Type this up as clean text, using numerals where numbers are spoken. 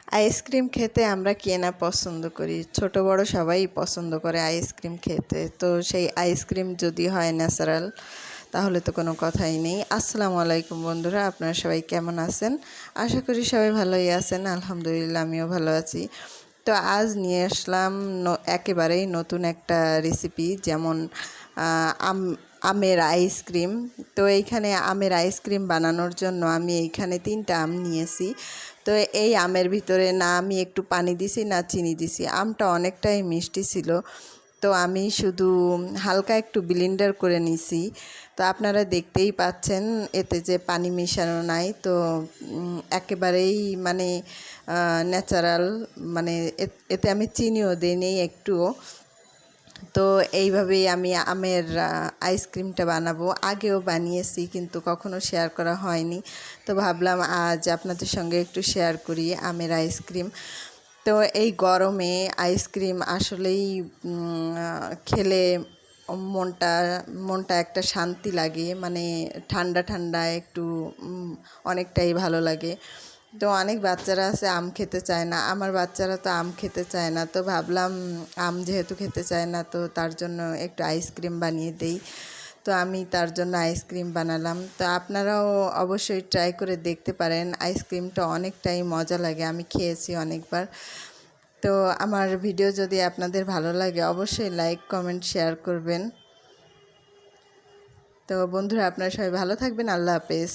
Ice cream খেতে আমরা কে না পছন্দ করি, ছোট বড় সবাই পছন্দ করে আইসক্রিম খেতে। তো সেই আইসক্রিম যদি হয় ন্যাচারাল তাহলে তো কোনো কথাই নেই। আসসালামু আলাইকুম বন্ধুরা, আপনারা সবাই কেমন আছেন? আশা করি সবাই ভালোই আছেন। আলহামদুলিল্লাহ, আমিও ভালো আছি। তো আজ নিয়ে আসলাম একেবারেই নতুন একটা রেসিপি, যেমন আমের আইসক্রিম। তো এইখানে আমের আইসক্রিম বানানোর জন্য আমি এইখানে 3টা আম নিয়েছি। তো এই আমের ভিতরে না আমি একটু পানি দিছি না চিনি দিছি, আমটা অনেকটাই মিষ্টি ছিল। তো আমি শুধু হালকা একটু ব্লেন্ডার করে নিছি। তো আপনারা দেখতেই পাচ্ছেন এতে যে পানি মেশানো নাই। তো একেবারেই মানে ন্যাচারাল, মানে এতে আমি চিনিও দিইনি একটুও। তো এইভাবেই আমি আমের আইসক্রিমটা বানাবো। আগেও বানিয়েছি কিন্তু কখনো শেয়ার করা হয়নি। তো ভাবলাম আজ আপনাদের সঙ্গে একটু শেয়ার করি আমের আইসক্রিম। তো এই গরমে আইসক্রিম আসলেই খেলে মনটা মনটা একটা শান্তি লাগে, মানে ঠান্ডা ঠান্ডা একটু অনেকটাই ভালো লাগে। তো অনেক বাচ্চারা আছে আম খেতে চায় না, আমার বাচ্চারা তো আম খেতে চায় না। তো ভাবলাম আম যেহেতু খেতে চায় না, তো তার জন্য একটু আইসক্রিম বানিয়ে দেই। তো আমি তার জন্য আইসক্রিম বানালাম। তো আপনারাও অবশ্যই ট্রাই করে দেখতে পারেন, আইসক্রিমটা অনেকটাই মজা লাগে, আমি খেয়েছি অনেকবার। তো আমার ভিডিও যদি আপনাদের ভালো লাগে অবশ্যই লাইক কমেন্ট শেয়ার করবেন। তো বন্ধুরা, আপনারা সবাই ভালো থাকবেন। আল্লাহ হাফেজ।